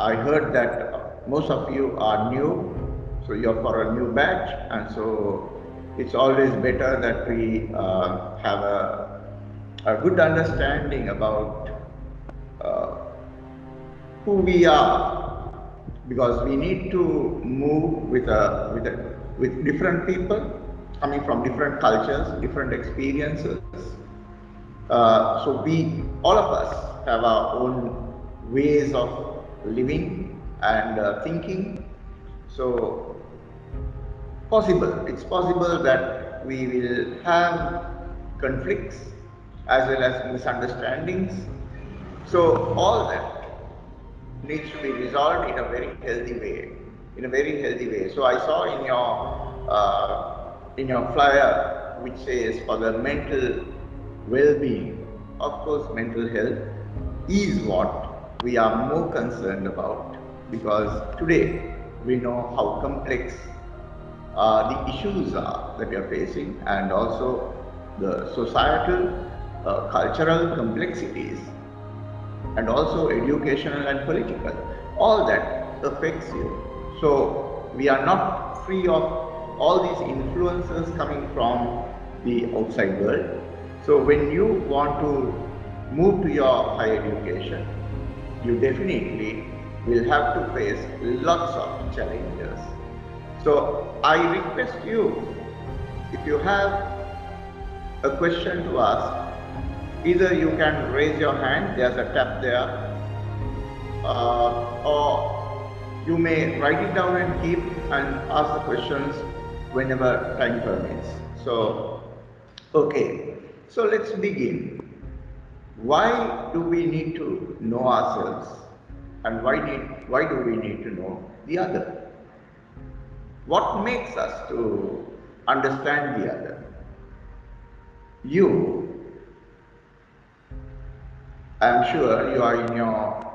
I heard that most of you are new, so you're for a new batch, and so it's always better that we have a good understanding about uh, who we are, because we need to move with different people coming from different cultures, different experiences. So we, all of us, have our own ways of living and thinking. So it's possible that we will have conflicts as well as misunderstandings. So all that needs to be resolved in a very healthy way. In a very healthy way. So I saw in your flyer which says for the mental well-being. Of course, mental health is what we are more concerned about, because today we know how complex the issues are that we are facing, and also the societal, cultural complexities, and also educational and political. All that affects you. So we are not free of all these influences coming from the outside world. So when you want to move to your higher education, you definitely will have to face lots of challenges. So I request you, if you have a question to ask, either you can raise your hand, there's a tab there, or you may write it down and keep and ask the questions whenever time permits. So, okay, so let's begin. Why do we need to know ourselves, and why do we need to know the other? What makes us to understand the other? You, I'm sure you are in your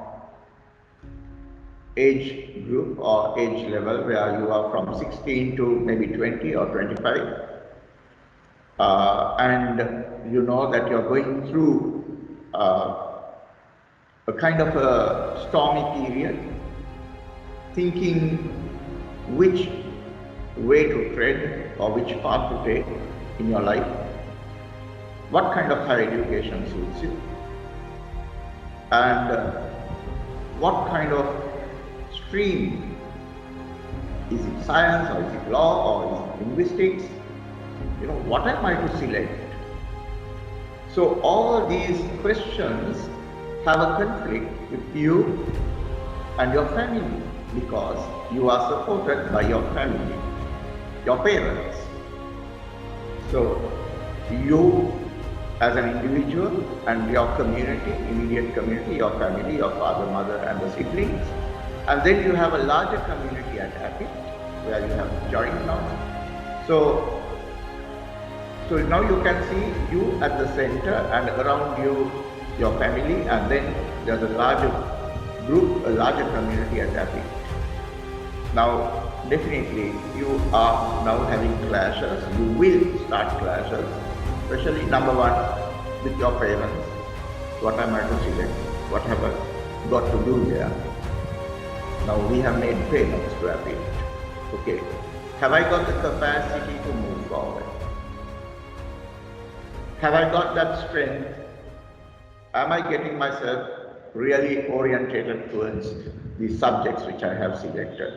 age group or age level where you are from 16 to maybe 20 or 25, and you know that you're going through a kind of a stormy period, thinking which way to tread or which path to take in your life, what kind of higher education suits you, and what kind of stream, is it science or is it law or is it linguistics, what am I to select? So all these questions have a conflict with you and your family, because you are supported by your family, your parents. So you as an individual and your community, immediate community, your family, your father, mother and the siblings, and then you have a larger community at Happy where you have joined now. So now you can see you at the center, and around you your family, and then there's a larger group, a larger community at Happy. Now definitely you are now having clashes, you will start clashes, especially number one with your parents. What am I to select? What have I got to do here? Now we have made payments to Happy. Okay, have I got the capacity to move forward? Have I got that strength? Am I getting myself really orientated towards the subjects which I have selected?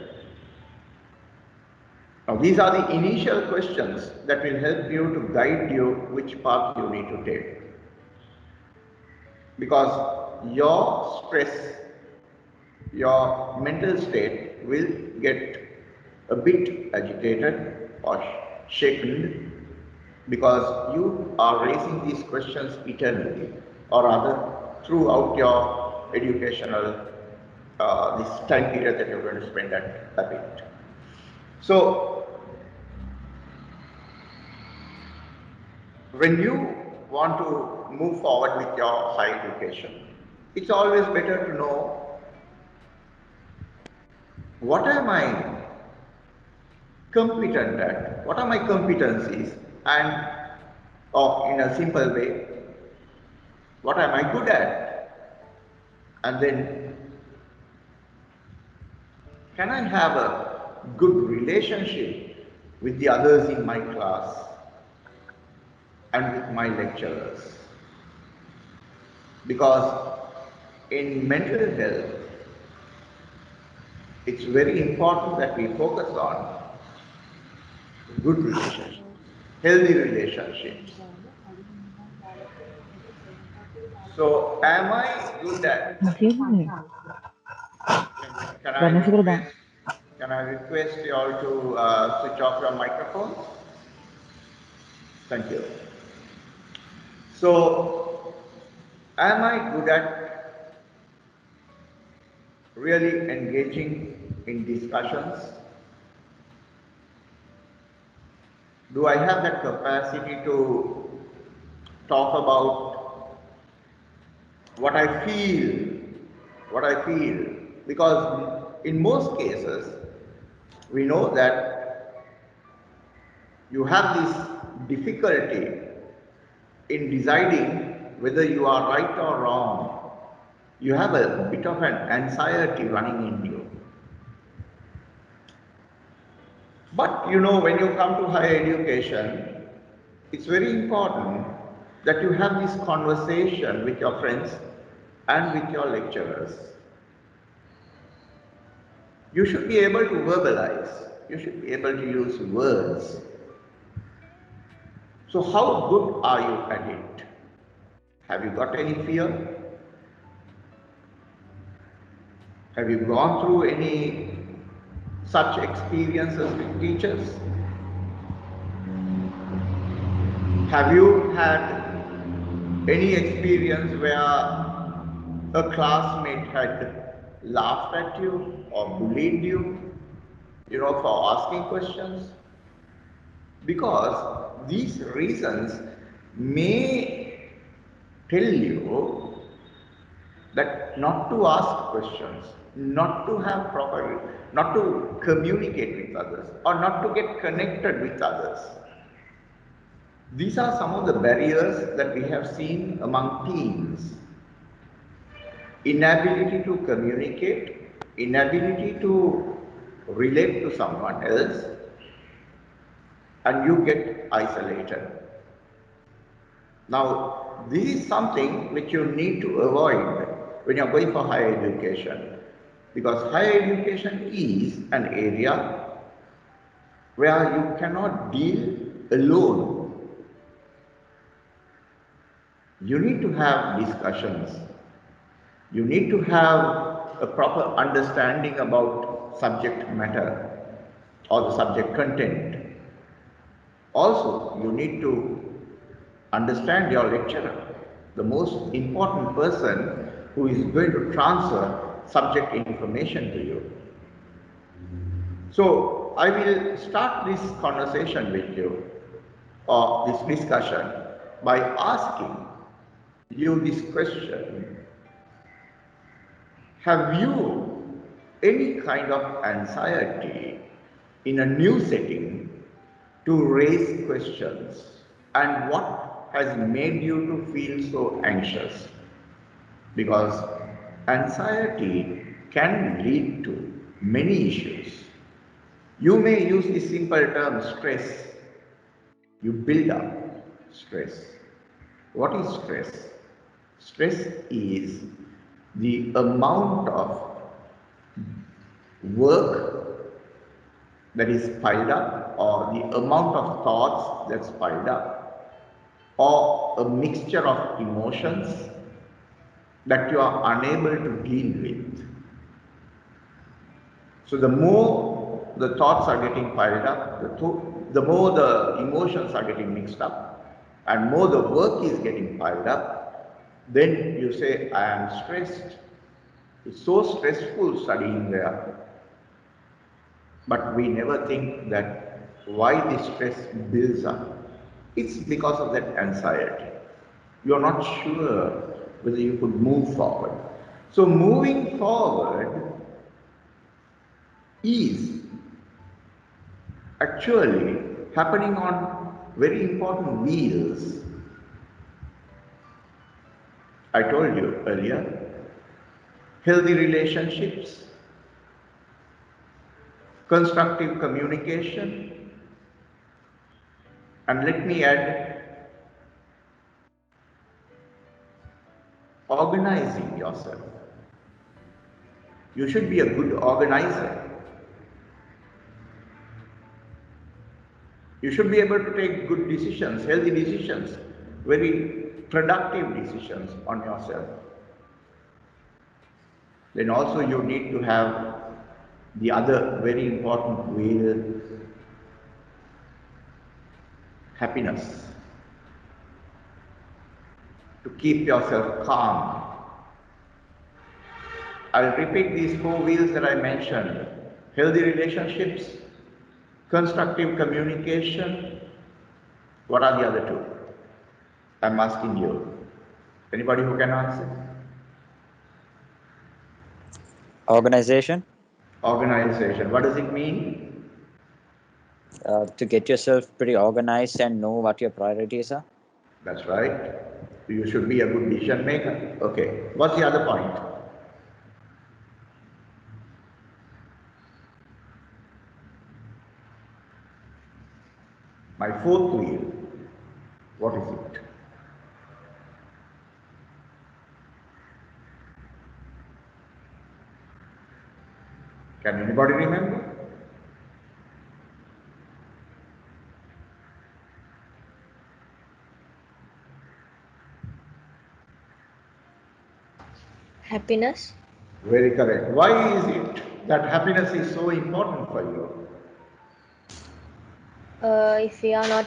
Now these are the initial questions that will help you to guide you which path you need to take. Because your stress, your mental state will get a bit agitated or shaken, because you are raising these questions eternally, or rather throughout your educational this time period that you're going to spend at a bit. So when you want to move forward with your higher education, it's always better to know what am I competent at, what are my competencies, and or in a simple way, what am I good at, and then Can I have a good relationship with the others in my class and with my lecturers? Because in mental health, it's very important that we focus on good relationships, healthy relationships. So, am I good at? Can I Ranasinghe தான். request? Can I request you all to switch off your microphones? Thank you. So, am I good at really engaging in discussions? Do I have that capacity to talk about what I feel? What I feel? Because in most cases, we know that you have this difficulty in deciding whether you are right or wrong. You have a bit of an anxiety running in you. But you know, when you come to higher education, it's very important that you have this conversation with your friends and with your lecturers. You should be able to verbalize. You should be able to use words. So how good are you at it? Have you got any fear? Have you gone through any such experiences with teachers? Have you had any experience where a classmate had laughed at you or bullied you know, for asking questions? Because these reasons may tell you that not to ask questions, not to have proper, not to communicate with others, or not to get connected with others. These are some of the barriers that we have seen among teens. Inability to communicate, inability to relate to someone else, and you get isolated. Now, this is something which you need to avoid when you're going for higher education, because higher education is an area where you cannot deal alone. You need to have discussions. You need to have a proper understanding about subject matter or the subject content. Also, you need to understand your lecturer, the most important person who is going to transfer subject information to you. So, I will start this conversation with you, or this discussion, by asking you this question. Have you any kind of anxiety in a new setting to raise questions? And what has made you to feel so anxious? Because anxiety can lead to many issues. You may use the simple term stress. You build up stress. What is stress? Stress is the amount of work that is piled up, or the amount of thoughts that's piled up, or a mixture of emotions that you are unable to deal with. So the more the thoughts are getting piled up, the more the emotions are getting mixed up, and more the work is getting piled up, then you say, I am stressed. It's so stressful studying there. But we never think that why this stress builds up. It's because of that anxiety. You're not sure whether you could move forward. So moving forward is actually happening on very important wheels. I told you earlier, healthy relationships, constructive communication, and let me add, organizing yourself. You should be a good organizer. You should be able to take good decisions, healthy decisions, very productive decisions on yourself. Then also you need to have the other very important wheel, happiness, to keep yourself calm. I'll repeat these four wheels that I mentioned: healthy relationships, constructive communication. What are the other two? I'm asking you. Anybody who can answer? Organization, Organization. What does it mean? to get yourself pretty organized and know what your priorities are. That's right. You should be a good decision maker. Okay. What's the other point? My fourth wheel. What is it? Can anybody remember? Happiness. Very correct. Why is it that happiness is so important for you? If we are not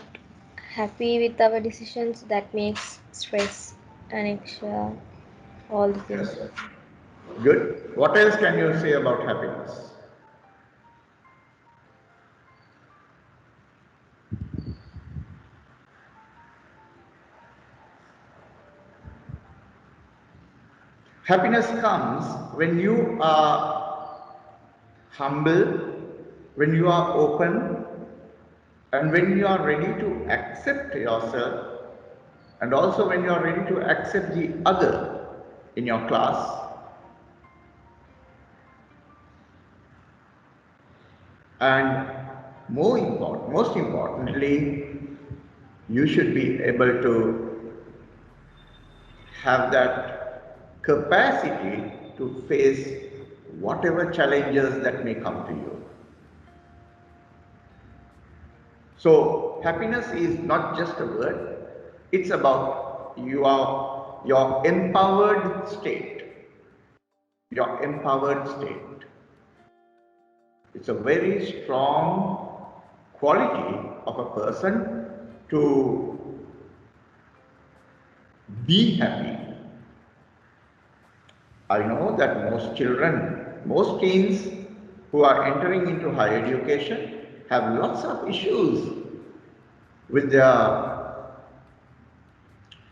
happy with our decisions, that makes stress, anxiety, all the things. Yes. Good. What else can you say about happiness? Happiness comes when you are humble, when you are open, and when you are ready to accept yourself, and also when you are ready to accept the other in your class. And most importantly, you should be able to have that capacity to face whatever challenges that may come to you. So happiness is not just a word, it's about your empowered state. Your empowered state. It's a very strong quality of a person to be happy. I know that most children, most teens who are entering into higher education have lots of issues with their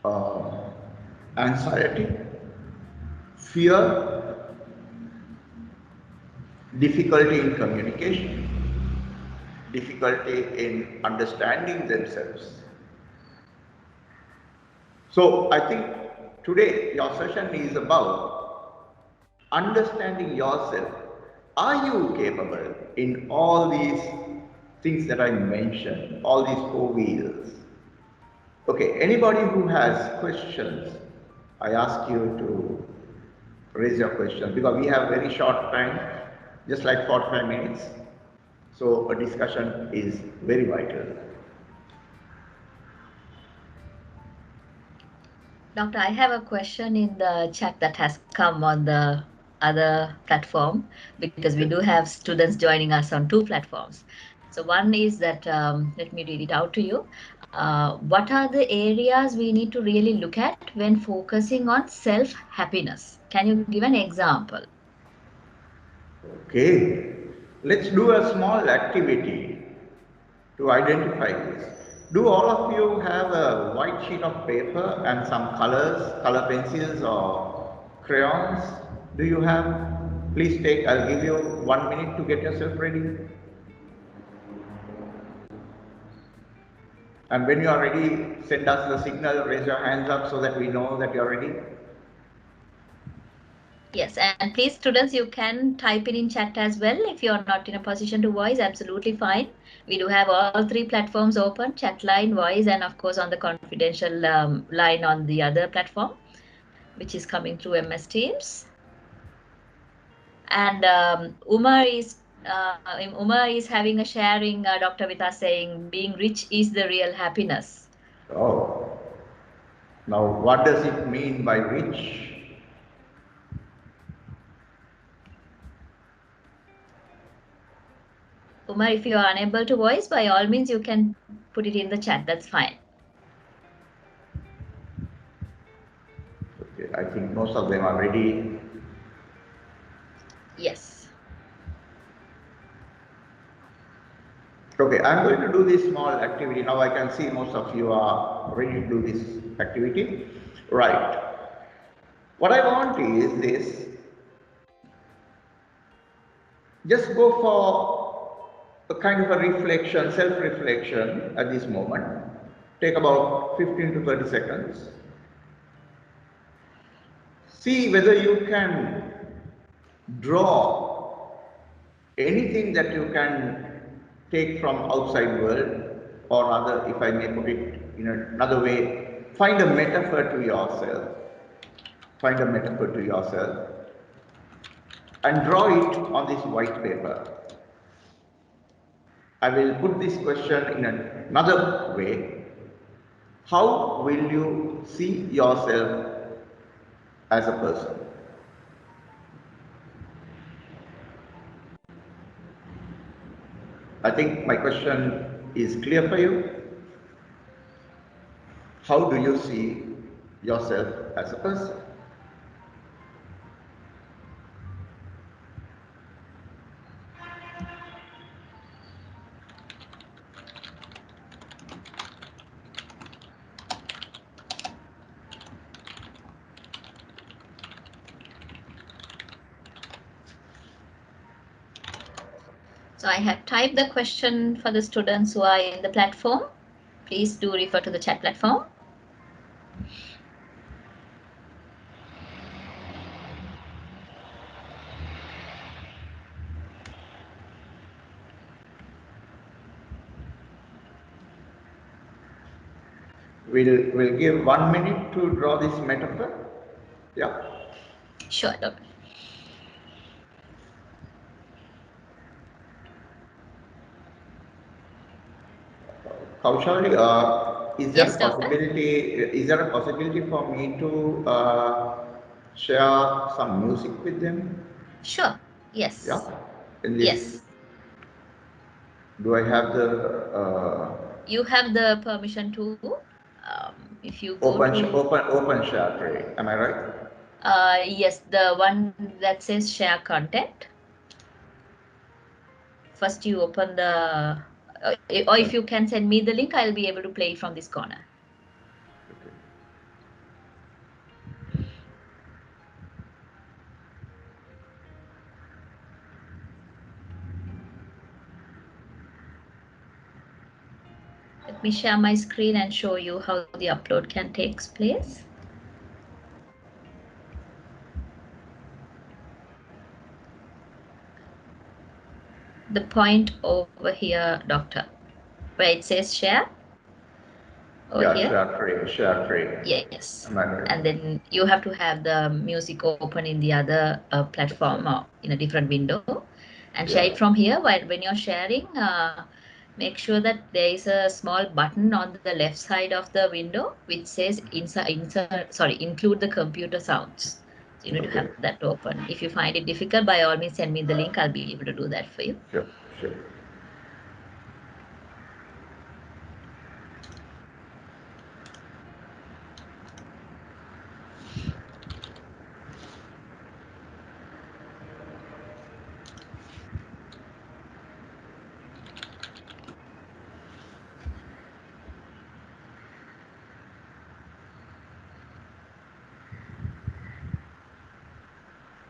uh, anxiety, fear, difficulty in communication, difficulty in understanding themselves. So I think today your session is about understanding yourself. Are you capable in all these things that I mentioned, all these four wheels? Okay, anybody who has questions, I ask you to raise your question because we have very short time, just like 45 minutes. So a discussion is very vital. Doctor, I have a question in the chat that has come on the other platform because we do have students joining us on two platforms. So one is that, let me read it out to you. What are the areas we need to really look at when focusing on self-happiness? Can you give an example? Okay, let's do a small activity to identify this. Do all of you have a white sheet of paper and some colors, color pencils or crayons? Do you have? Please take, I'll give you 1 minute to get yourself ready. And when you are ready, send us the signal, raise your hands up so that we know that you are ready. Yes, and please, students, you can type it in chat as well if you're not in a position to voice. Absolutely fine. We do have all three platforms open: chat line, voice, and of course on the confidential line on the other platform, which is coming through MS Teams. And Umar is having a sharing, Dr. Vita, saying being rich is the real happiness. Oh, now what does it mean by rich? Umar, if you are unable to voice, by all means, you can put it in the chat. That's fine. Okay, I think most of them are ready. Yes. Okay, I'm going to do this small activity. Now I can see most of you are ready to do this activity. Right. What I want is this. Just go for a kind of a reflection, self-reflection at this moment. Take about 15 to 30 seconds. See whether you can draw anything that you can take from outside world, or rather, if I may put it in another way, find a metaphor to yourself. Find a metaphor to yourself and draw it on this white paper. I will put this question in another way. How will you see yourself as a person? I think my question is clear for you. How do you see yourself as a person? So I have typed the question for the students who are in the platform. Please do refer to the chat platform. We'll give 1 minute to draw this metaphor. Yeah. Sure, Doctor. Kaushal, is there Yes, a Doctor. possibility? Is there a possibility for me to share some music with them? Sure. Yeah. Yes. In this, Yes. do I have the You have the permission to, if you go to, open share tray? Am I right? yes, the one that says share content. First, you open the, or if you can send me the link, I'll be able to play it from this corner. Okay. Let me share my screen and show you how the upload can take place. The point over here, Doctor, where it says share. Over Yeah, here. share tray. Yes. Am I right? And then you have to have the music open in the other platform or in a different window and share Yeah. it from here. While when you're sharing, make sure that there is a small button on the left side of the window which says include the computer sounds. So you need to Okay. have that open. If you find it difficult, by all means send me the link. I'll be able to do that for you. Sure. Sure.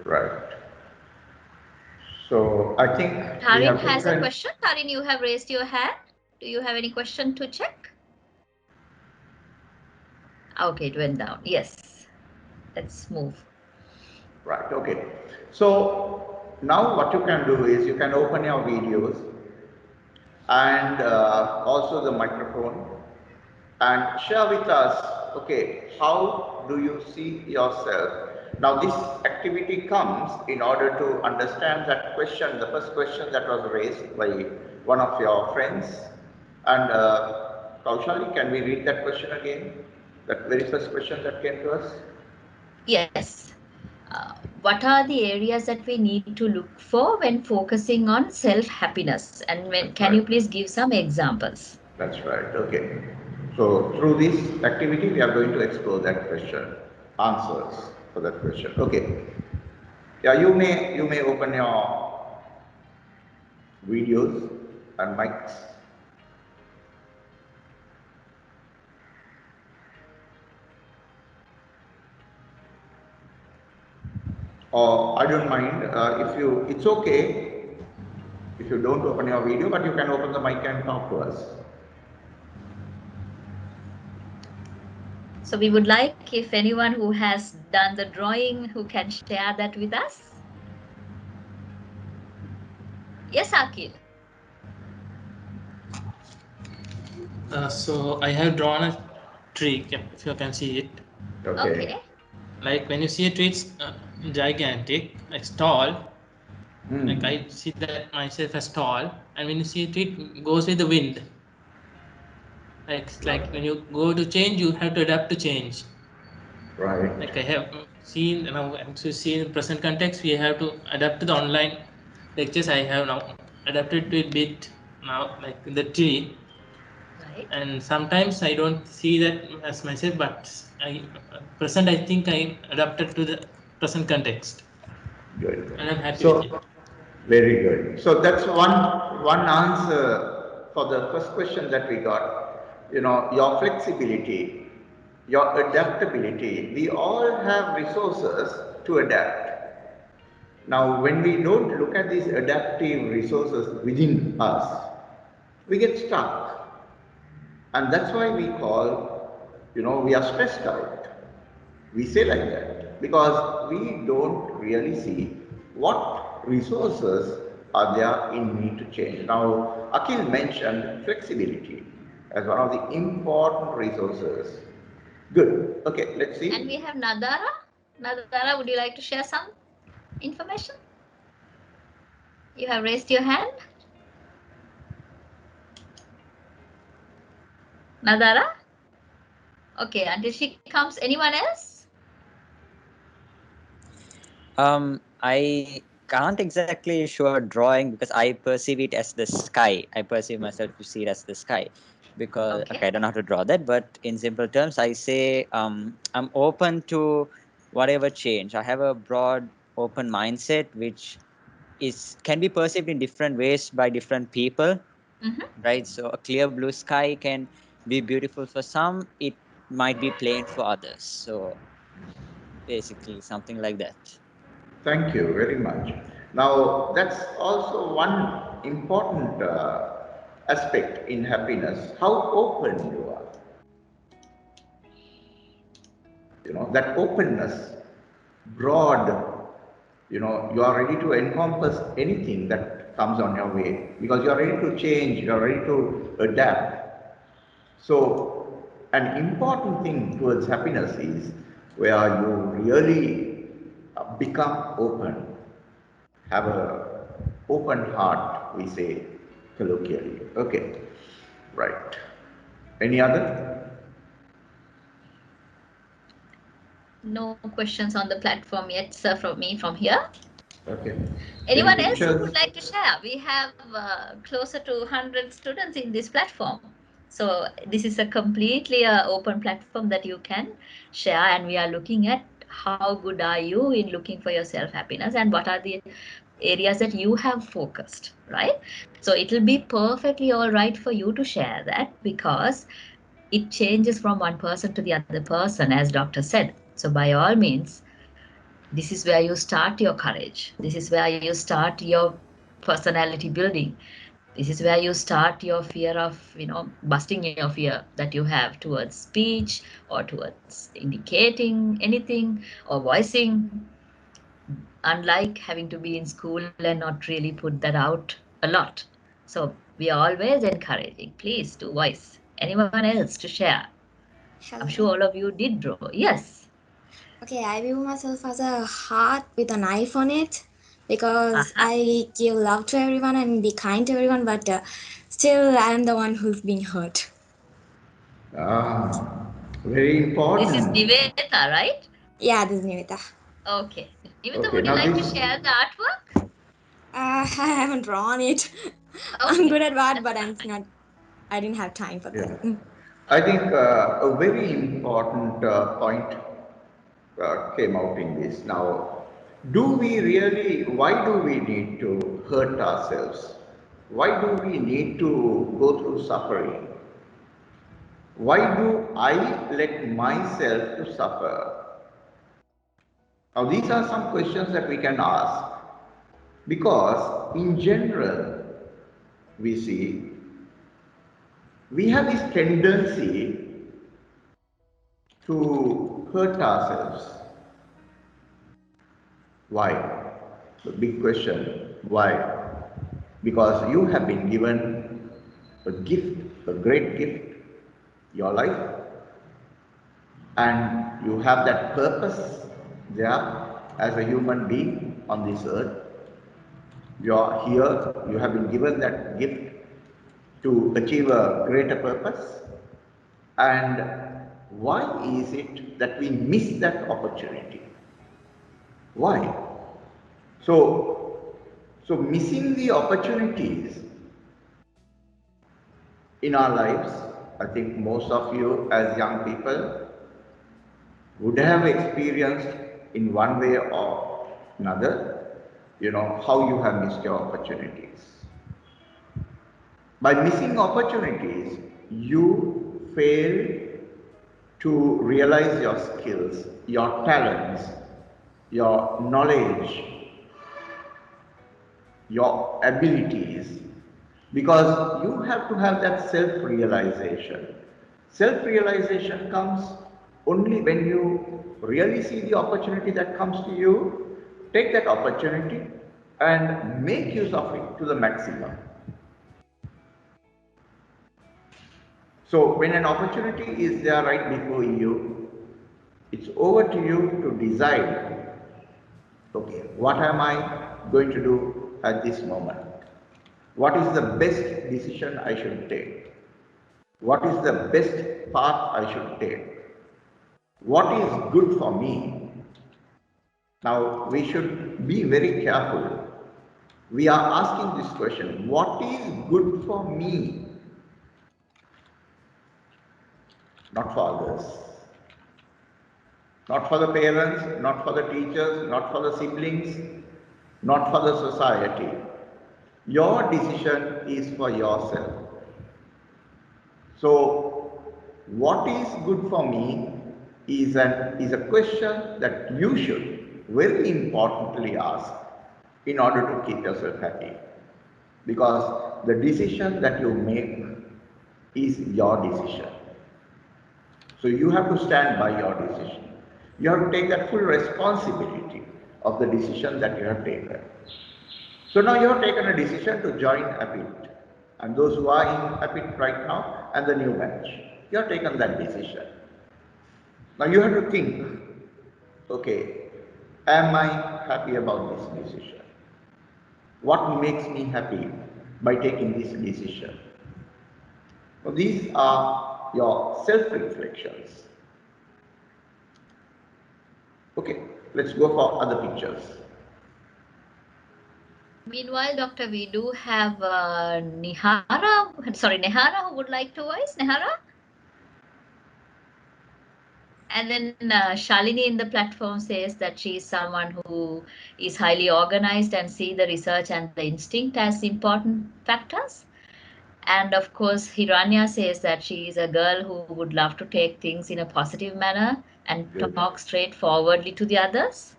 Right. So I think we Tarin have has a different. question. Tarin, you have raised your hand. Do you have any question to check? Okay, it went down. Yes. Let's move. Right, okay. So now what you can do is you can open your videos and also the microphone and share with us, okay, how do you see yourself? Now this activity comes in order to understand that question, the first question that was raised by one of your friends. And Kaushali, can we read that question again? That very first question that came to us? Yes. What are the areas that we need to look for when focusing on self-happiness? And when, That's can you right. please give some examples? That's right. Okay. So through this activity, we are going to explore that question, answers for that question. Okay. Yeah, you may open your videos and mics. Or I don't mind if you. It's okay if you don't open your video, but you can open the mic and talk to us. So we would like if anyone who has done the drawing who can share that with us. Yes, Akil. So I have drawn a tree, if you can see it. Okay. Okay. Like when you see a tree, it's gigantic, it's tall. Like Hmm. I see that myself as tall, and when you see a tree, it goes with the wind. Like when you go to change, you have to adapt to change. Right. Like I have seen now, to see in present context, we have to adapt to the online lectures. I have now adapted to a bit now, like in the tree. Right. And sometimes I don't see that as myself, but I think I adapted to the present context, Good. and I'm happy with it. So very good. So that's one answer for the first question that we got. You know, your flexibility, your adaptability. We all have resources to adapt. Now, when we don't look at these adaptive resources within us, we get stuck. And that's why we call, we are stressed out. We say like that because we don't really see what resources are there in me to change. Now, Akhil mentioned flexibility as one of the important resources. Good. Okay, let's And we see. have Nadara. Nadara, would you like to share some information? You have raised your hand. Nadara? Okay, until she comes, anyone else? I can't exactly show a drawing because I perceive it as the sky. I perceive myself to see it as the sky. Because Okay. okay, I don't know how to draw that, but in simple terms, I say I'm open to whatever change. I have a broad, open mindset, which is can be perceived in different ways by different people, Mm-hmm. right? So a clear blue sky can be beautiful for some. It might be plain for others. So basically, something like that. Thank you very much. Now, that's also one important aspect in happiness, how open you are. That openness, broad, you are ready to encompass anything that comes on your way because you are ready to change, you are ready to adapt. So, an important thing towards happiness is where you really become open, have a open heart, we say colloquially. Okay, right. Any other? No questions on the platform yet, sir, from me from here. Okay. Any Anyone else who would pictures? like to share? We have closer to 100 students in this platform. So this is a completely open platform that you can share, and we are looking at how good are you in looking for your self happiness and what are the areas that you have focused, right? So it will be perfectly all right for you to share that because it changes from one person to the other person, as doctor said. So by all means, this is where you start your courage. This is where you start your personality building. This is where you start your fear of, busting your fear that you have towards speech or towards indicating anything or voicing. unlike having to be in school and not really put that out a lot. So we are always encouraging. Please do voice. Anyone else to share? I'm Hello. sure all of you did draw. Yes. Okay, I view myself as a heart with a knife on it because Uh-huh. I give love to everyone and be kind to everyone, but still I'm the one who's being hurt. Ah, very This is important. Niveta, right? Yeah, this is Nivita. Okay. Niveta, Okay, would you now like to this. share the artwork? I haven't drawn it. I'm Okay, good at art, that's but I'm fine. not. I didn't have time for Yeah. that. I think a very important point came out in this. Now, why do we need to hurt ourselves? Why do we need to go through suffering? Why do I let myself to suffer? Now, these are some questions that we can ask because, in general, we see we have this tendency to hurt ourselves. Why? The big question, why? Because you have been given a gift, a great gift, your life, and you have that purpose there as a human being on this earth. You are here, you have been given that gift to achieve a greater purpose. And why is it that we miss that opportunity? Why? So missing the opportunities in our lives, I think most of you as young people would have experienced in one way or another, how you have missed your opportunities. By missing opportunities, you fail to realize your skills, your talents, your knowledge, your abilities, because you have to have that self-realization. Self-realization comes only when you really see the opportunity that comes to you, take that opportunity and make use of it to the maximum. So when an opportunity is there right before you, it's over to you to decide, okay, what am I going to do at this moment? What is the best decision I should take? What is the best path I should take? What is good for me? Now, we should be very careful. We are asking this question, what is good for me? Not for others. Not for the parents, not for the teachers, not for the siblings, not for the society. Your decision is for yourself. So, what is good for me is a question that you should very importantly ask in order to keep yourself happy. Because the decision that you make is your decision. So you have to stand by your decision. You have to take that full responsibility of the decision that you have taken. So now you have taken a decision to join APIT. And those who are in APIT right now and the new batch, you have taken that decision. Now you have to think, okay, am I happy about this decision? What makes me happy by taking this decision? So these are your self-reflections. Okay, let's go for other pictures. Meanwhile, Doctor, we do have Nehara who would like to voice. Nehara? And then Shalini in the platform says that she is someone who is highly organized and see the research and the instinct as important factors. And of course, Hiranya says that she is a girl who would love to take things in a positive manner and Good. talk straightforwardly to the others.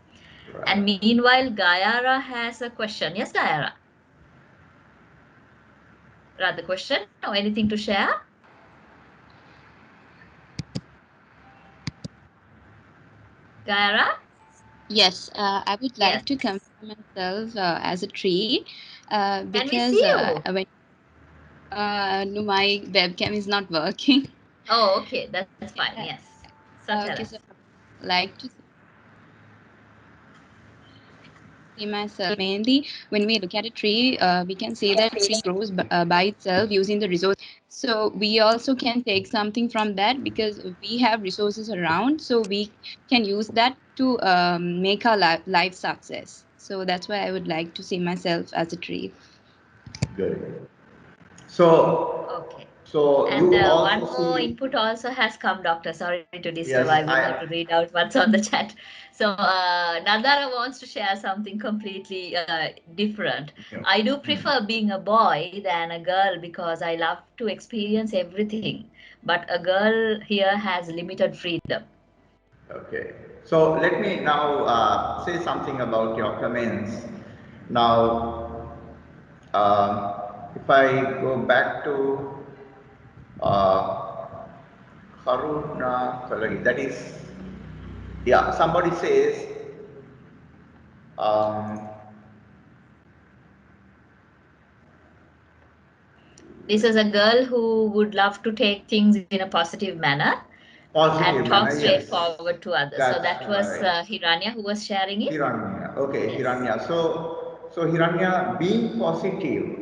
And Right. meanwhile, Gayara has a question. Yes, Gayara? Rather question or anything to share? Gayara? Yes, I would Yes. like to compare myself as a tree Can we because see you? when no, my webcam is not working. Oh, okay. That's fine. Yeah. Yes. So tell Okay, us. so I would like to see myself mainly when we look at a tree, we can say that tree grows by itself using the resource. So we also can take something from that because we have resources around, so we can use that to make our life success. So that's why I would like to see myself as a tree. Good. So, Okay. so And you one also more see, input also has come, Doctor. Sorry to disturb. I yes, will have to read out what's on the chat. So Nandara wants to share something completely different. yeah. I do prefer being a boy than a girl because I love to experience everything. But a girl here has limited freedom. Okay. So let me now say something about your comments. Now, if I go back to uh, Haruna Kalari, that is, yeah, somebody says, um, This is a girl who would love to take things in a positive manner and positive talk manner, yes, straightforward to others. So that's that was right. Hiranya who was sharing it. Hiranya, okay, Yes. Hiranya. So Hiranya, being positive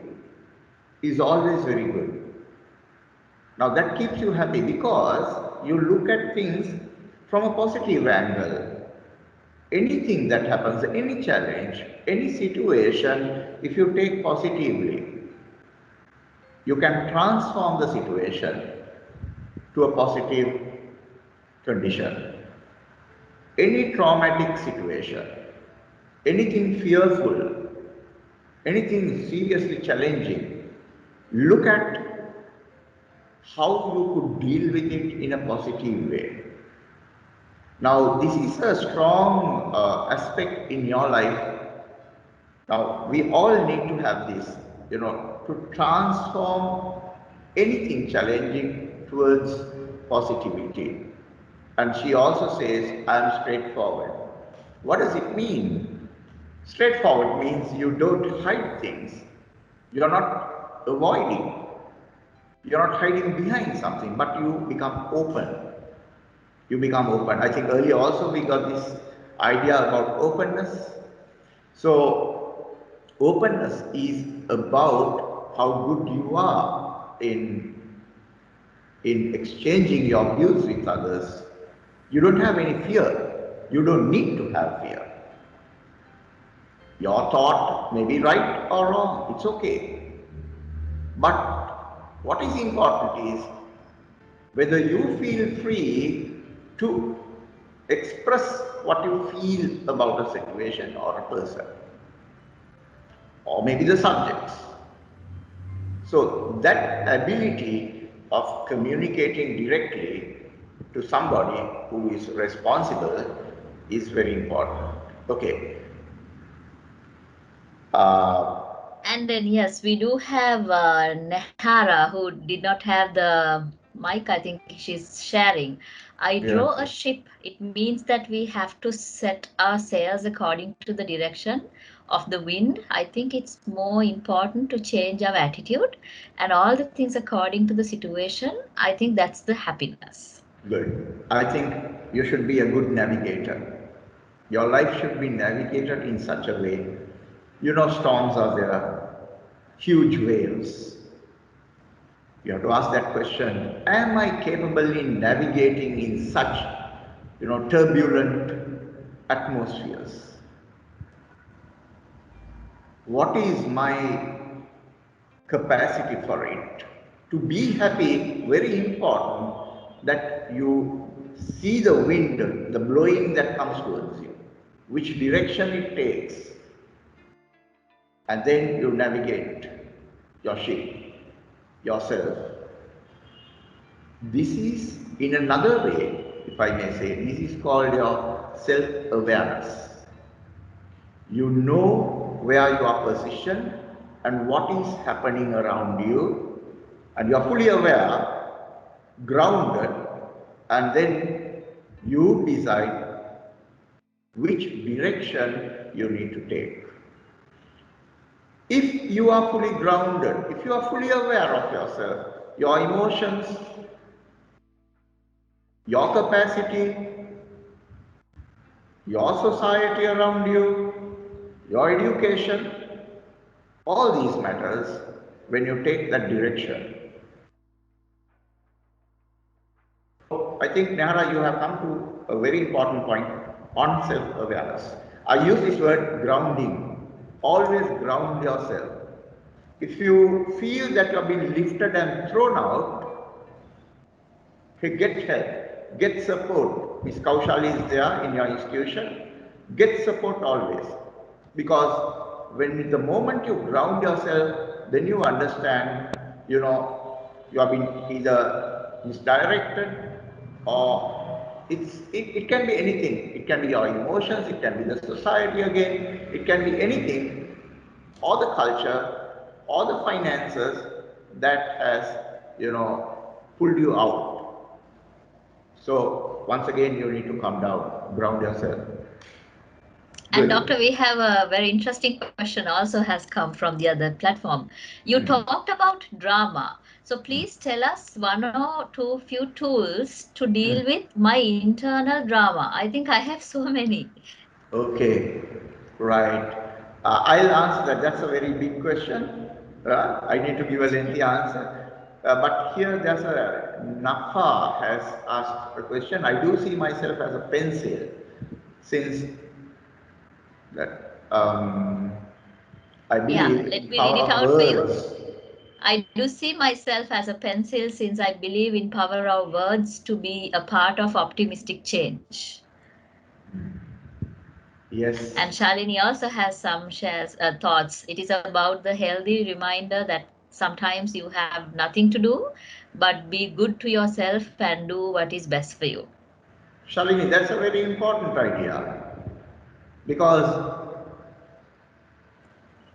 is always very good. Now that keeps you happy because you look at things from a positive angle. Anything that happens, any challenge, any situation, if you take positively, you can transform the situation to a positive condition. Any traumatic situation, anything fearful, anything seriously challenging, look at how you could deal with it in a positive way. Now, this is a strong aspect in your life. Now, we all need to have this, to transform anything challenging towards positivity. And she also says, I am straightforward. What does it mean? Straightforward means you don't hide things. You're not avoiding. You're not hiding behind something, but you become open. You become open. I think earlier also we got this idea about openness. So, openness is about how good you are in exchanging your views with others. You don't have any fear. You don't need to have fear. Your thought may be right or wrong. It's okay. But what is important is whether you feel free to express what you feel about a situation or a person, or maybe the subjects. So that ability of communicating directly to somebody who is responsible is very important. Okay. Uh, And then, yes, we do have Nehara who did not have the mic. I think she's sharing. I draw yeah. a ship. It means that we have to set our sails according to the direction of the wind. I think it's more important to change our attitude and all the things according to the situation. I think that's the happiness. Good. I think you should be a good navigator. Your life should be navigated in such a way. You know, storms are there, huge waves. You have to ask that question, am I capable in navigating in such, turbulent atmospheres? What is my capacity for it? To be happy, very important that you see the wind, the blowing that comes towards you, which direction it takes, and then you navigate your ship, yourself. This is, in another way, if I may say, this is called your self-awareness. You know where you are positioned and what is happening around you, and you are fully aware, grounded, and then you decide which direction you need to take. If you are fully grounded, if you are fully aware of yourself, your emotions, your capacity, your society around you, your education, all these matters when you take that direction. I think, Nehara, you have come to a very important point on self-awareness. I use this word grounding. Always ground yourself. If you feel that you are being lifted and thrown out, get help, get support. Ms. Kaushal is there in your institution. Get support always. Because when the moment you ground yourself, then you understand, you have been either misdirected or it can be anything. It can be your emotions, it can be the society again, it can be anything, or the culture, or the finances that has, pulled you out. So once again, you need to come down, ground yourself. And Good. Doctor, we have a very interesting question also has come from the other platform. You talked about drama. So please tell us one or two few tools to deal with my internal drama. I think I have so many. Okay, right. I'll answer that. That's a very big question. I need to give a lengthy answer. But here there's a Nafa has asked a question. I do see myself as a pencil since that I Yeah, believe let in me read power it of out for you. words. I do see myself as a pencil since I believe in power of words to be a part of optimistic change. Yes. And Shalini also has some shares thoughts. It is about the healthy reminder that sometimes you have nothing to do, but be good to yourself and do what is best for you. Shalini, that's a very important idea because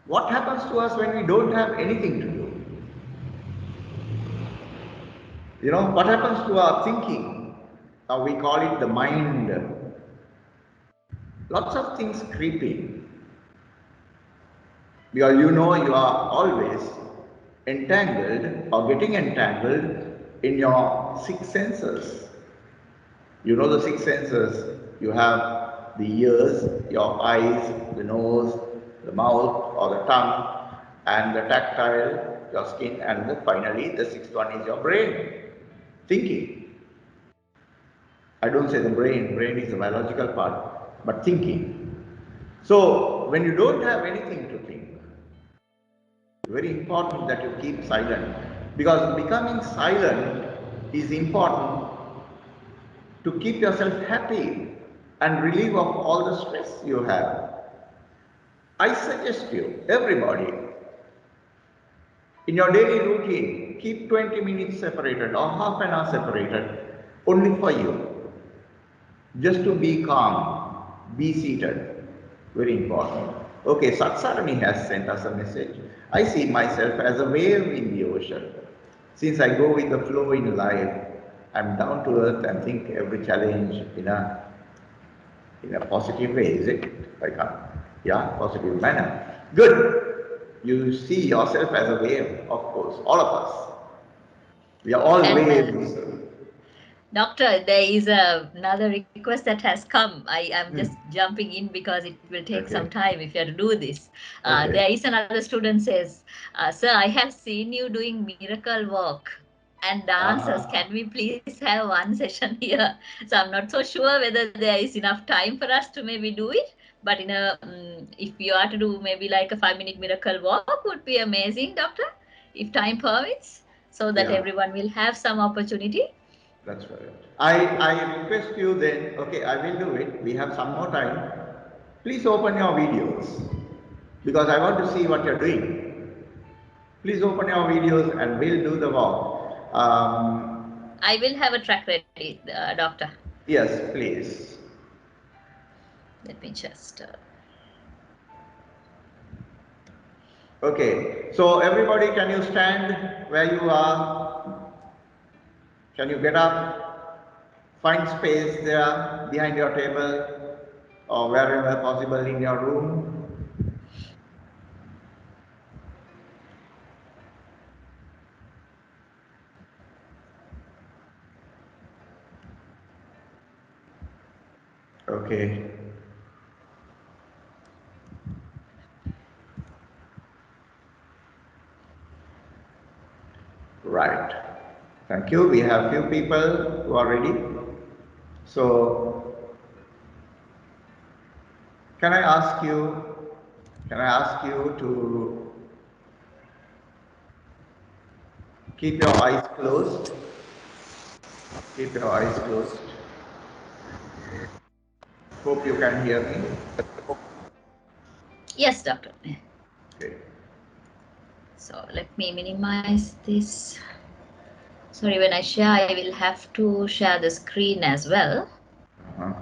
what happens to us when we don't have anything to do? What happens to our thinking? We call it the mind. Lots of things creep in. Because you are always entangled or getting entangled in your six senses. You know the six senses. You have the ears, your eyes, the nose, the mouth or the tongue, and the tactile, your skin, and finally the sixth one is your brain, thinking. I don't say the brain is the biological part, but thinking. So when you don't have anything to think, very important that you keep silent, because becoming silent is important to keep yourself happy and relieve of all the stress you have. I suggest you, everybody, in your daily routine, keep 20 minutes separated or half an hour separated only for you. Just to be calm, be seated. Very important. Okay, Satsarani has sent us a message. I see myself as a wave in the ocean. Since I go with the flow in life, I'm down to earth and think every challenge in a positive way, is it? I can't. Yeah, positive manner. Good. You see yourself as a wave, of course, all of us. We are all And waves. Doctor, there is another request that has come. I am just jumping in because it will take some Okay. time if you have to do this. Okay. There is another student says, Sir, I have seen you doing miracle work and dances. Uh-huh. Can we please have one session here? So I'm not so sure whether there is enough time for us to maybe do it. But if you are to do maybe like a 5-minute miracle walk would be amazing, doctor, if time permits, so that Yeah. everyone will have some opportunity. That's right. I request you then, okay, I will do it. We have some more time. Please open your videos because I want to see what you're doing. Please open your videos and we'll do the walk. I will have a track ready, doctor. Yes, please. Let me just. Okay, so everybody, can you stand where you are? Can you get up? Find space there behind your table or wherever possible in your room. Okay. Right. Thank you. We have few people who are ready. So, can I ask you to keep your eyes closed? Keep your eyes closed. Hope you can hear me. Yes, doctor. Okay. So let me minimize this. Sorry, when I share, I will have to share the screen as well Uh-huh.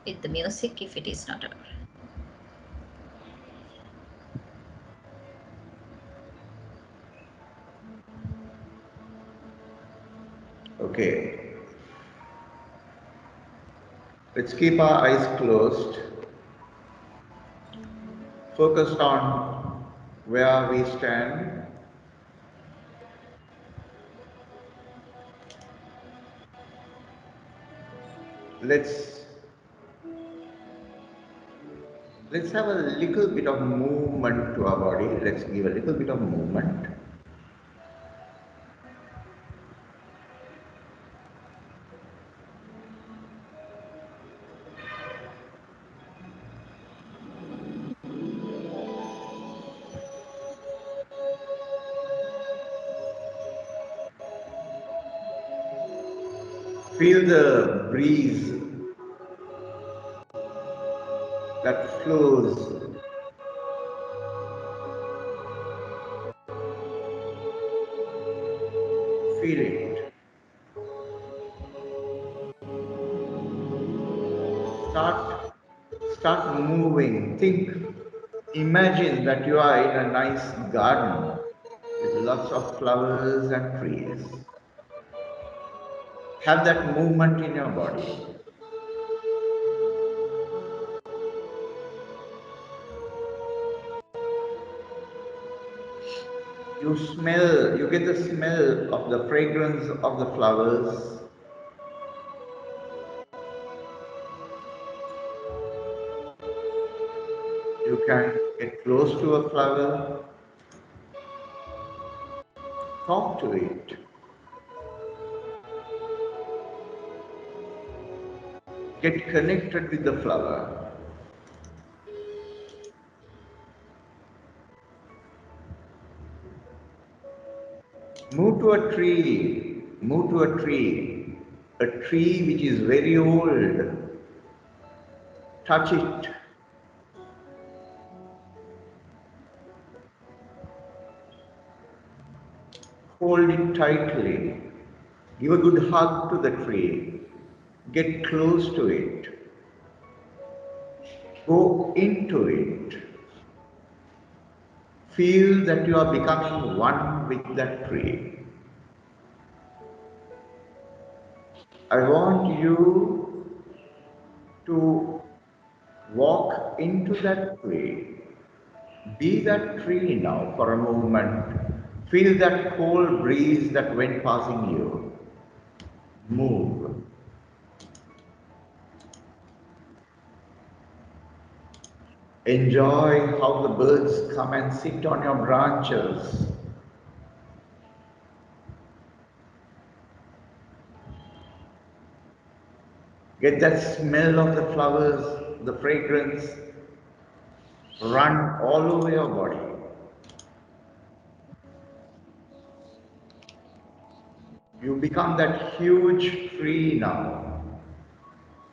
with the music if it is not allowed. Okay. Let's keep our eyes closed, focused on where we stand. Let's have a little bit of movement to our body. Let's give a little bit of movement. Feel the breeze that flows. Feel it. Start, start moving. Think, imagine that you are in a nice garden with lots of flowers and trees. Have that movement in your body. You get the smell of the fragrance of the flowers. You can get close to a flower, talk to it, get connected with the flower. Move to a tree which is very old. Touch it, hold it tightly, give a good hug to the tree, get close to it, go into it. Feel that you are becoming one with that tree. I want you to walk into that tree. Be that tree now for a moment. Feel that cold breeze that went passing you. Move. Enjoy how the birds come and sit on your branches. Get that smell of the flowers, the fragrance, run all over your body. You become that huge tree now.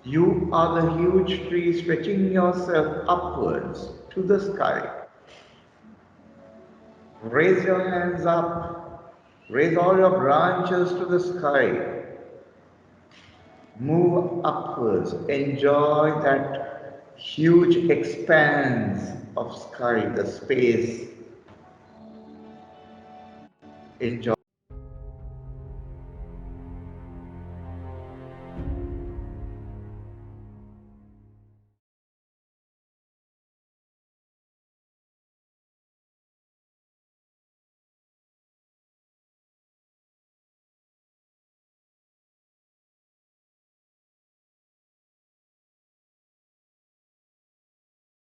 You are the huge tree stretching yourself upwards to the sky. Raise your hands up. Raise all your branches to the sky. Move upwards. Enjoy that huge expanse of sky, the space. Enjoy.